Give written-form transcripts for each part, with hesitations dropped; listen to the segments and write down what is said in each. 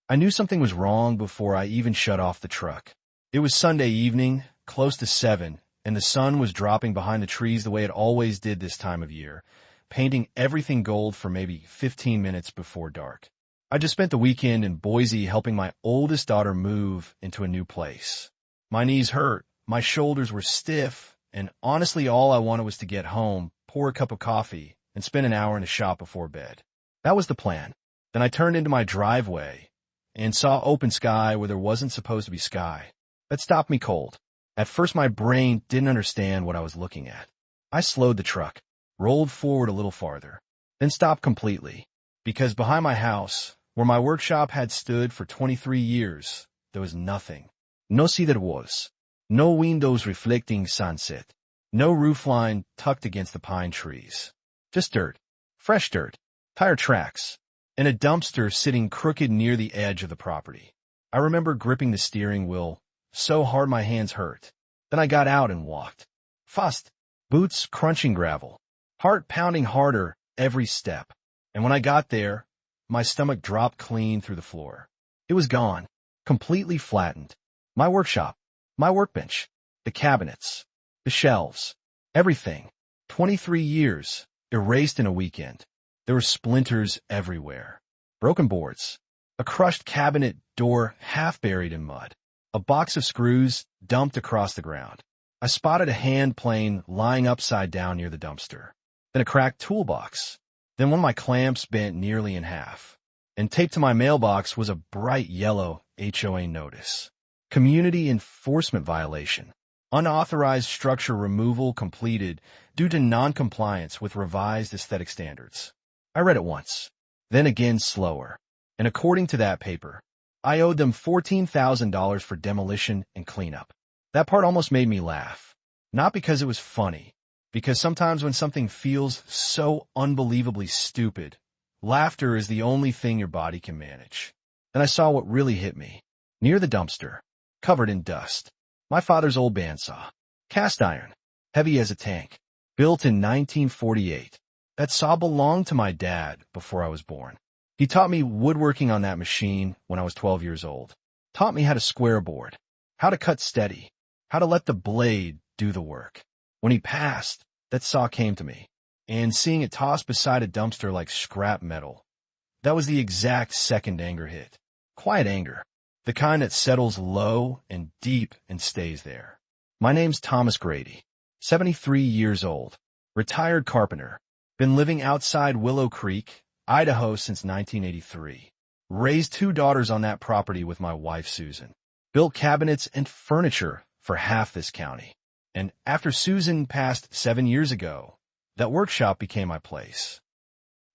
I knew something was wrong before I even shut off the truck. It was Sunday evening, close to 7, and the sun was dropping behind the trees the way it always did this time of year, painting everything gold for maybe 15 minutes before dark. I just spent the weekend in Boise helping my oldest daughter move into a new place. My knees hurt, my shoulders were stiff, and honestly all I wanted was to get home, pour a cup of coffee, and spend an hour in the shop before bed. That was the plan. Then I turned into my driveway and saw open sky where there wasn't supposed to be sky. That stopped me cold. At first my brain didn't understand what I was looking at. I slowed the truck, rolled forward a little farther, then stopped completely, because behind my house, where my workshop had stood for 23 years, there was nothing. No ciudad walls, no windows reflecting sunset, no roofline tucked against the pine trees. Just dirt, fresh dirt, tire tracks, and a dumpster sitting crooked near the edge of the property. I remember gripping the steering wheel so hard my hands hurt. Then I got out and walked. Fast, boots crunching gravel, heart pounding harder every step. And when I got there, my stomach dropped clean through the floor. It was gone, completely flattened. My workshop, my workbench, the cabinets, the shelves, everything. 23 years, erased in a weekend. There were splinters everywhere. Broken boards, a crushed cabinet door half buried in mud, a box of screws dumped across the ground. I spotted a hand plane lying upside down near the dumpster. Then a cracked toolbox. Then one of my clamps bent nearly in half. And taped to my mailbox was a bright yellow HOA notice. Community enforcement violation. Unauthorized structure removal completed due to non-compliance with revised aesthetic standards. I read it once, then again slower. And according to that paper, I owed them $14,000 for demolition and cleanup. That part almost made me laugh. Not because it was funny, because sometimes when something feels so unbelievably stupid, laughter is the only thing your body can manage. Then I saw what really hit me. Near the dumpster, covered in dust, my father's old bandsaw. Cast iron, heavy as a tank, built in 1948. That saw belonged to my dad before I was born. He taught me woodworking on that machine when I was 12 years old. Taught me how to square board, how to cut steady, how to let the blade do the work. When he passed, that saw came to me, and seeing it tossed beside a dumpster like scrap metal, that was the exact second anger hit. Quiet anger, the kind that settles low and deep and stays there. My name's Thomas Grady, 73 years old, retired carpenter, been living outside Willow Creek, Idaho since 1983. Raised 2 daughters on that property with my wife Susan. Built cabinets and furniture for half this county. And after Susan passed 7 years ago, that workshop became my place.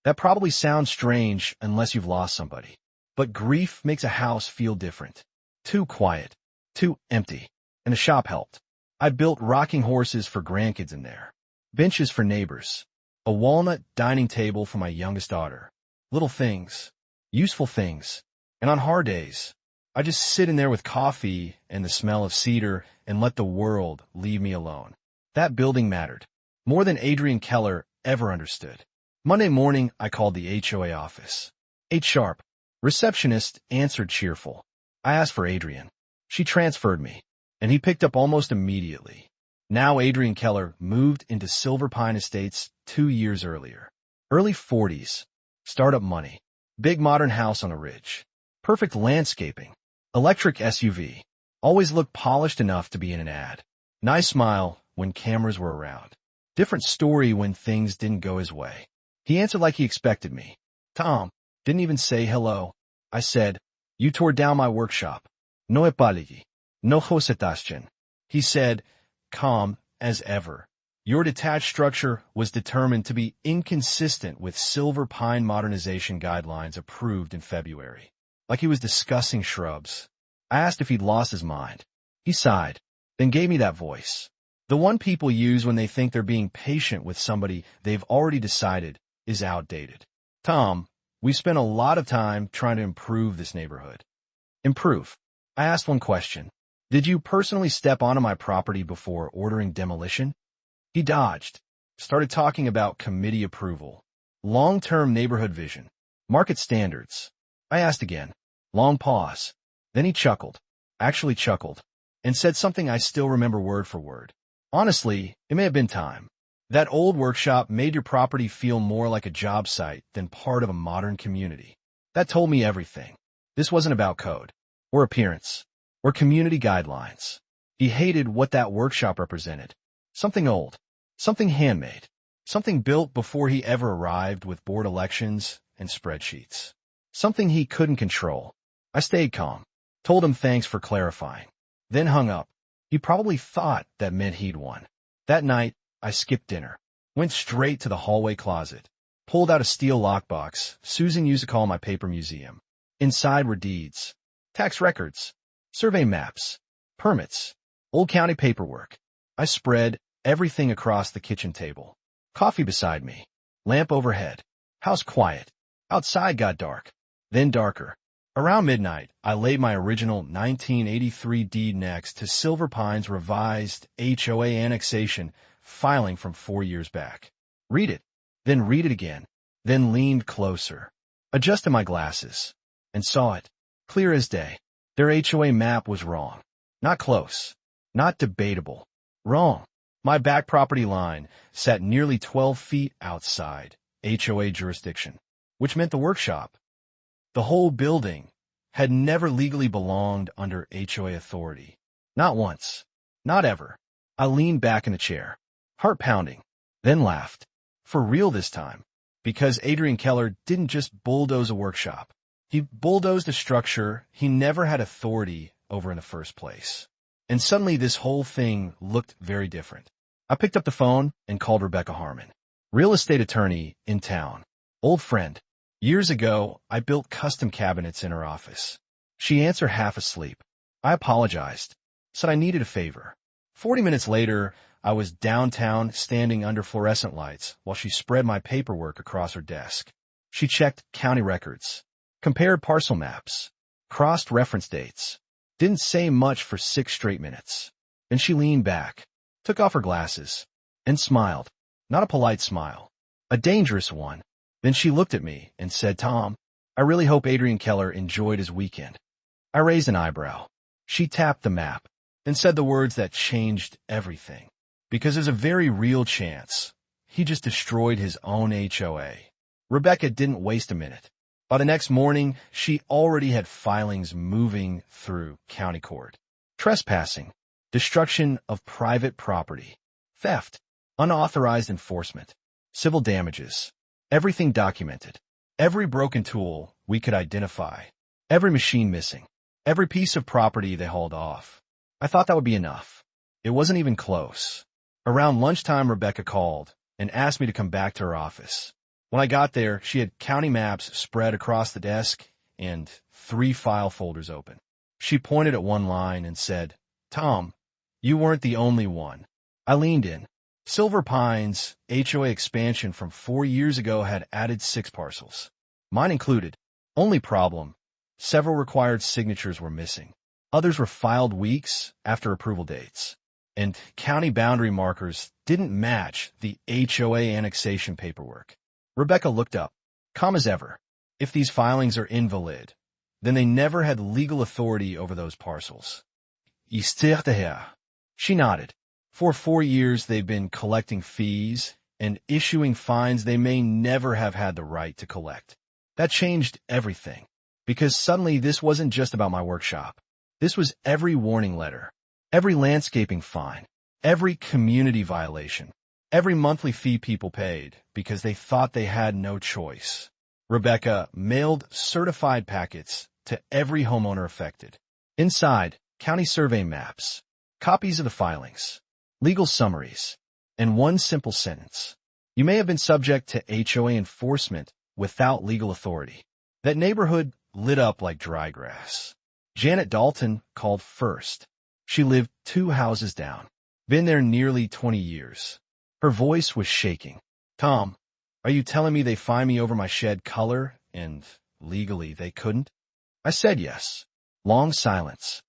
That probably sounds strange unless you've lost somebody. But grief makes a house feel different. Too quiet, too empty. And the shop helped. I built rocking horses for grandkids in there. Benches for neighbors. A walnut dining table for my youngest daughter. Little things. Useful things. And on hard days, I just sit in there with coffee and the smell of cedar and let the world leave me alone. That building mattered. More than Adrian Keller ever understood. Monday morning, I called the HOA office. 8 sharp. Receptionist answered cheerful. I asked for Adrian. She transferred me, and he picked up almost immediately. Now Adrian Keller moved into Silver Pine Estates 2 years earlier. Early 40s. Startup money. Big modern house on a ridge. Perfect landscaping. Electric SUV. Always looked polished enough to be in an ad. Nice smile when cameras were around. Different story when things didn't go his way. He answered like he expected me. Tom. Didn't even say hello. I said, you tore down my workshop. No epaligi. No hosetastion. He said, calm as ever. Your detached structure was determined to be inconsistent with Silver Pine modernization guidelines approved in February. Like he was discussing shrubs. I asked if he'd lost his mind. He sighed, then gave me that voice. The one people use when they think they're being patient with somebody they've already decided is outdated. Tom, we spent a lot of time trying to improve this neighborhood. Improve? I asked one question. Did you personally step onto my property before ordering demolition? He dodged, started talking about committee approval, long-term neighborhood vision, market standards. I asked again, Long pause. Then he chuckled, actually chuckled, and said something I still remember word for word. Honestly, it may have been time. That old workshop made your property feel more like a job site than part of a modern community. That told me everything. This wasn't about code, or appearance, or community guidelines. He hated what that workshop represented. Something old, something handmade, something built before he ever arrived with board elections and spreadsheets. Something he couldn't control. I stayed calm, told him thanks for clarifying, then hung up. He probably thought that meant he'd won. That night, I skipped dinner, went straight to the hallway closet, pulled out a steel lockbox Susan used to call my paper museum. Inside were deeds, tax records, survey maps, permits, old county paperwork. I spread everything across the kitchen table. Coffee beside me, lamp overhead, house quiet. Outside got dark, then darker. Around midnight, I laid my original 1983 deed next to Silver Pine's revised HOA annexation filing from 4 years back. Read it, then read it again, then leaned closer, adjusted my glasses, and saw it, clear as day. Their HOA map was wrong. Not close, not debatable. Wrong. My back property line sat nearly 12 feet outside HOA jurisdiction, which meant the workshop, the whole building, had never legally belonged under HOA authority. Not once. Not ever. I leaned back in the chair, heart pounding, then laughed. For real this time. Because Adrian Keller didn't just bulldoze a workshop. He bulldozed a structure he never had authority over in the first place. And suddenly this whole thing looked very different. I picked up the phone and called Rebecca Harmon, real estate attorney in town. Old friend. Years ago, I built custom cabinets in her office. She answered half asleep. I apologized, said I needed a favor. 40 minutes later, I was downtown standing under fluorescent lights while she spread my paperwork across her desk. She checked county records, compared parcel maps, crossed reference dates, didn't say much for 6 straight minutes. Then she leaned back, took off her glasses, and smiled. Not a polite smile, a dangerous one. Then she looked at me and said, "Tom, I really hope Adrian Keller enjoyed his weekend." I raised an eyebrow. She tapped the map and said the words that changed everything. Because there's a very real chance he just destroyed his own HOA. Rebecca didn't waste a minute. By the next morning, she already had filings moving through county court. Trespassing, destruction of private property, theft, unauthorized enforcement, civil damages. Everything documented. Every broken tool we could identify. Every machine missing. Every piece of property they hauled off. I thought that would be enough. It wasn't even close. Around lunchtime, Rebecca called and asked me to come back to her office. When I got there, she had county maps spread across the desk and 3 file folders open. She pointed at one line and said, "Tom, you weren't the only one." I leaned in. Silver Pine's HOA expansion from 4 years ago had added 6 parcels. Mine included. Only problem, several required signatures were missing. Others were filed weeks after approval dates. And county boundary markers didn't match the HOA annexation paperwork. Rebecca looked up, calm as ever. If these filings are invalid, then they never had legal authority over those parcels. She nodded. For 4 years, they've been collecting fees and issuing fines they may never have had the right to collect. That changed everything, because suddenly this wasn't just about my workshop. This was every warning letter, every landscaping fine, every community violation, every monthly fee people paid because they thought they had no choice. Rebecca mailed certified packets to every homeowner affected. Inside, county survey maps, copies of the filings, legal summaries, and one simple sentence. You may have been subject to HOA enforcement without legal authority. That neighborhood lit up like dry grass. Janet Dalton called first. She lived 2 houses down. Been there nearly 20 years. Her voice was shaking. "Tom, are you telling me they fined me over my shed color and legally they couldn't?" I said yes. Long silence.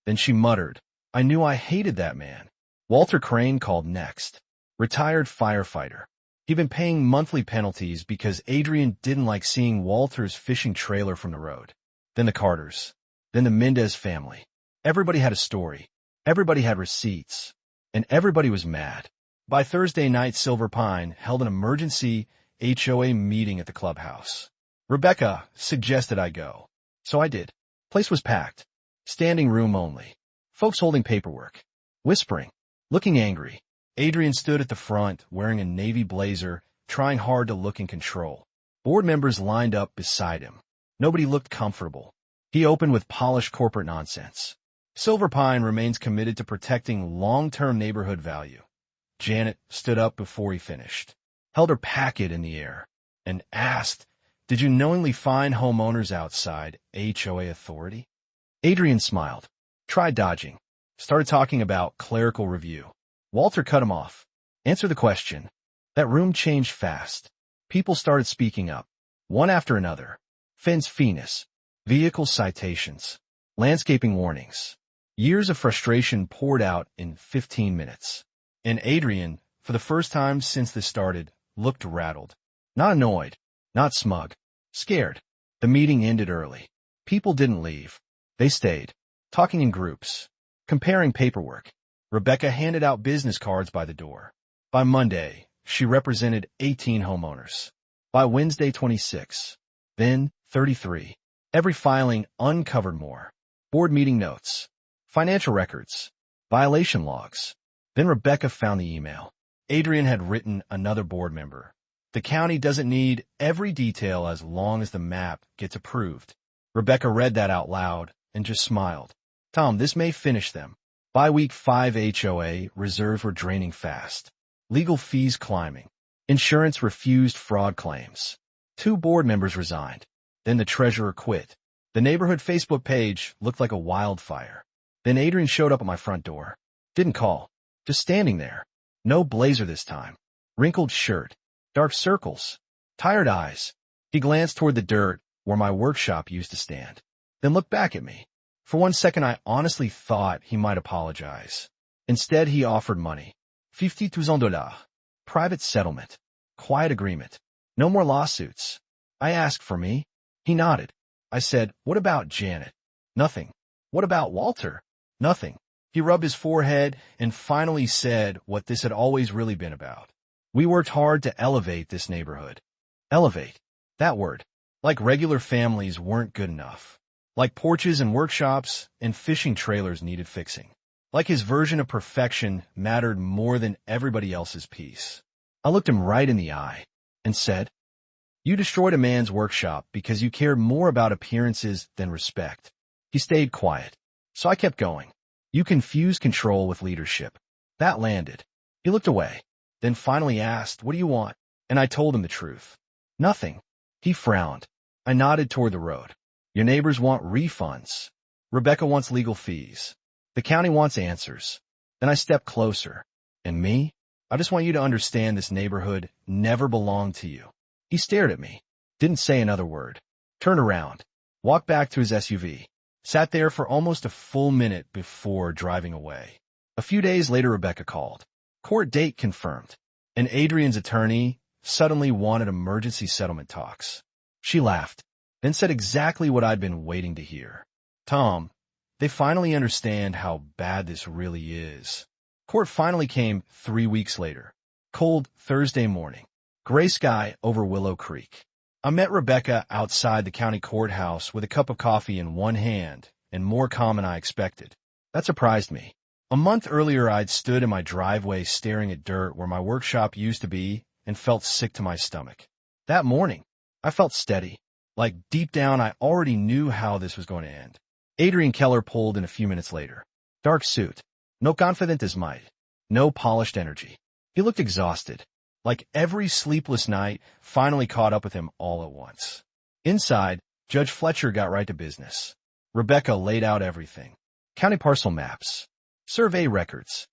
Then she muttered, "I knew I hated that man." Walter Crane called next. Retired firefighter. He'd been paying monthly penalties because Adrian didn't like seeing Walter's fishing trailer from the road. then the Carters, then the Mendez family. Everybody had a story. Everybody had receipts. And everybody was mad. By Thursday night, Silver Pine held an emergency HOA meeting at the clubhouse. Rebecca suggested I go. So I did. Place was packed. Standing room only. Folks holding paperwork. Whispering. Looking angry. Adrian stood at the front, wearing a navy blazer, trying hard to look in control. Board members lined up beside him. Nobody looked comfortable. He opened with polished corporate nonsense. Silver Pine remains committed to protecting long-term neighborhood value. Janet stood up before he finished, held her packet in the air, and asked, "Did you knowingly fine homeowners outside HOA authority?" Adrian smiled, tried dodging, started talking about clerical review. Walter cut him off. "Answer the question." That room changed fast. People started speaking up, one after another. Fence fees, vehicle citations, landscaping warnings. Years of frustration poured out in 15 minutes. And Adrian, for the first time since this started, looked rattled. Not annoyed, not smug, scared. The meeting ended early. People didn't leave. They stayed, talking in groups, comparing paperwork. Rebecca handed out business cards by the door. By Monday, she represented 18 homeowners. By Wednesday, 26. Then, 33. Every filing uncovered more. Board meeting notes, financial records, violation logs. Then Rebecca found the email. Adrian had written another board member. "The county doesn't need every detail as long as the map gets approved." Rebecca read that out loud and just smiled. "Tom, this may finish them." By week 5, HOA reserves were draining fast. Legal fees climbing. Insurance refused fraud claims. 2 board members resigned. Then the treasurer quit. The neighborhood Facebook page looked like a wildfire. Then Adrian showed up at my front door. Didn't call. Just standing there. No blazer this time. Wrinkled shirt. Dark circles. Tired eyes. He glanced toward the dirt where my workshop used to stand. Then looked back at me. For one second, I honestly thought he might apologize. Instead, he offered money. $50,000. Private settlement. Quiet agreement. No more lawsuits. I asked, "For me?" He nodded. I said, "What about Janet?" "Nothing." "What about Walter?" "Nothing." He rubbed his forehead and finally said what this had always really been about. "We worked hard to elevate this neighborhood." Elevate. That word. Like regular families weren't good enough. Like porches and workshops and fishing trailers needed fixing. Like his version of perfection mattered more than everybody else's peace. I looked him right in the eye and said, "You destroyed a man's workshop because you cared more about appearances than respect." He stayed quiet, so I kept going. "You confuse control with leadership." That landed. He looked away, then finally asked, "What do you want?" And I told him the truth. "Nothing." He frowned. I nodded toward the road. "Your neighbors want refunds. Rebecca wants legal fees. The county wants answers." Then I stepped closer. "And me? I just want you to understand this neighborhood never belonged to you." He stared at me, didn't say another word, turned around, walked back to his SUV, sat there for almost a full minute before driving away. A few days later, Rebecca called. Court date confirmed. And Adrian's attorney suddenly wanted emergency settlement talks. She laughed, then said exactly what I'd been waiting to hear. "Tom, they finally understand how bad this really is." Court finally came 3 weeks later. Cold Thursday morning. Gray sky over Willow Creek. I met Rebecca outside the county courthouse with a cup of coffee in one hand and more calm than I expected. That surprised me. A month earlier, I'd stood in my driveway staring at dirt where my workshop used to be and felt sick to my stomach. That morning, I felt steady. Like deep down, I already knew how this was going to end. Adrian Keller pulled in a few minutes later. Dark suit. No confident as might. No polished energy. He looked exhausted. Like every sleepless night finally caught up with him all at once. Inside, Judge Fletcher got right to business. Rebecca laid out everything. County parcel maps. Survey records.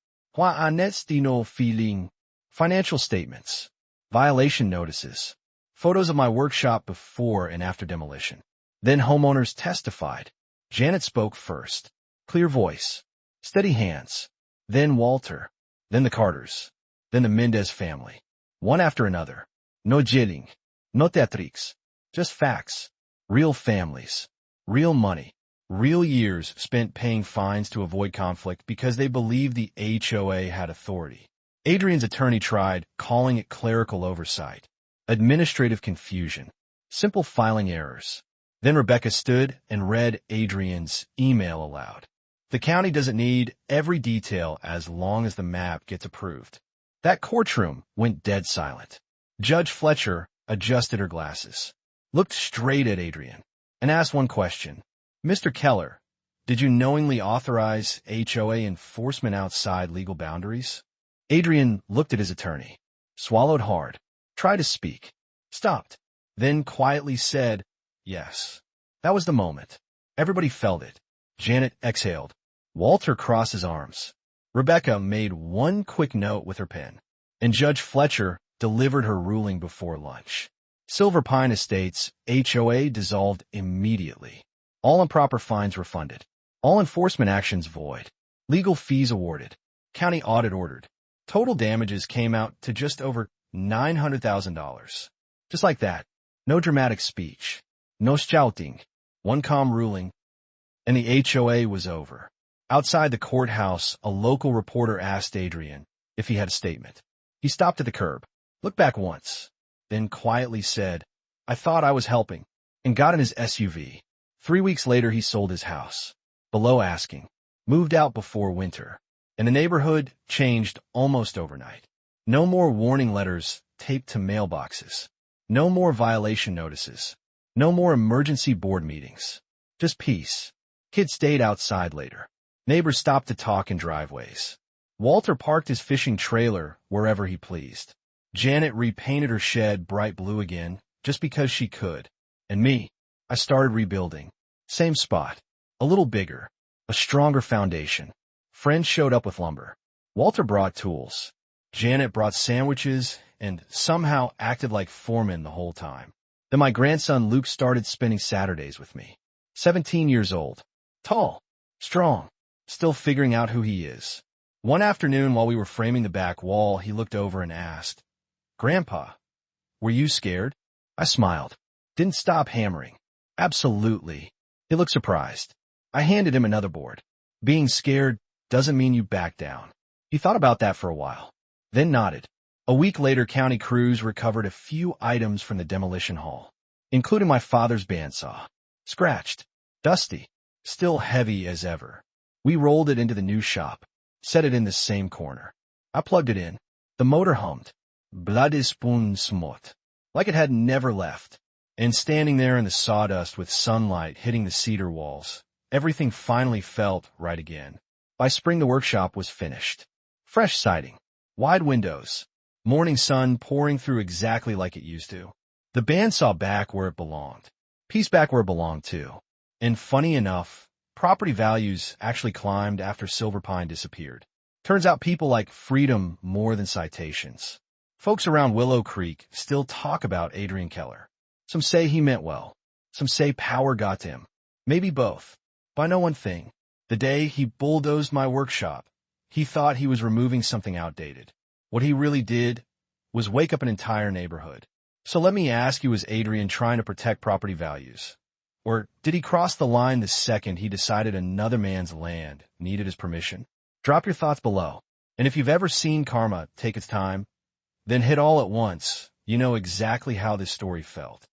Dino feeling. Financial statements. Violation notices. Photos of my workshop before and after demolition. Then homeowners testified. Janet spoke first. Clear voice. Steady hands. Then Walter. Then the Carters. Then the Mendez family. One after another. No jilling. No theatrics. Just facts. Real families. Real money. Real years spent paying fines to avoid conflict because they believed the HOA had authority. Adrian's attorney tried, calling it clerical oversight, administrative confusion, simple filing errors. Then Rebecca stood and read Adrian's email aloud. The county doesn't need every detail as long as the map gets approved. That courtroom went dead silent. Judge Fletcher adjusted her glasses, looked straight at Adrian, and asked one question. Mr. Keller, did you knowingly authorize HOA enforcement outside legal boundaries? Adrian looked at his attorney, swallowed hard, tried to speak, stopped, then quietly said, yes. That was the moment. Everybody felt it. Janet exhaled. Walter crossed his arms. Rebecca made one quick note with her pen, and Judge Fletcher delivered her ruling before lunch. Silver Pine Estates HOA dissolved immediately. All improper fines refunded. All enforcement actions void. Legal fees awarded. County audit ordered. Total damages came out to just over $900,000. Just like that. No dramatic speech. No shouting. One calm ruling. And the HOA was over. Outside the courthouse, a local reporter asked Adrian if he had a statement. He stopped at the curb, looked back once, then quietly said, I thought I was helping, and got in his SUV. 3 weeks later, he sold his house, below asking, moved out before winter, and the neighborhood changed almost overnight. No more warning letters taped to mailboxes. No more violation notices. No more emergency board meetings. Just peace. Kids stayed outside later. Neighbors stopped to talk in driveways. Walter parked his fishing trailer wherever he pleased. Janet repainted her shed bright blue again, just because she could. And me, I started rebuilding. Same spot. A little bigger. A stronger foundation. Friends showed up with lumber. Walter brought tools. Janet brought sandwiches and somehow acted like foreman the whole time. Then my grandson Luke started spending Saturdays with me. 17 years old. Tall. Strong. Still figuring out who he is. One afternoon while we were framing the back wall, he looked over and asked, Grandpa, were you scared? I smiled. Didn't stop hammering. Absolutely. He looked surprised. I handed him another board. Being scared doesn't mean you back down. He thought about that for a while, then nodded. A week later, county crews recovered a few items from the demolition hall, including my father's bandsaw. Scratched, dusty, still heavy as ever. We rolled it into the new shop, set it in the same corner. I plugged it in. The motor hummed. Wildest smot, like it had never left. And standing there in the sawdust with sunlight hitting the cedar walls, everything finally felt right again. By spring, the workshop was finished. Fresh siding, wide windows, morning sun pouring through exactly like it used to. The bandsaw back where it belonged. Piece back where it belonged too. And funny enough, property values actually climbed after Silver Pine disappeared. Turns out people like freedom more than citations. Folks around Willow Creek still talk about Adrian Keller. Some say he meant well. Some say power got to him. Maybe both. But I know one thing. The day he bulldozed my workshop, he thought he was removing something outdated. What he really did was wake up an entire neighborhood. So let me ask you, was Adrian trying to protect property values? Or did he cross the line the second he decided another man's land needed his permission? Drop your thoughts below. And if you've ever seen karma take its time, then hit all at once. You know exactly how this story felt.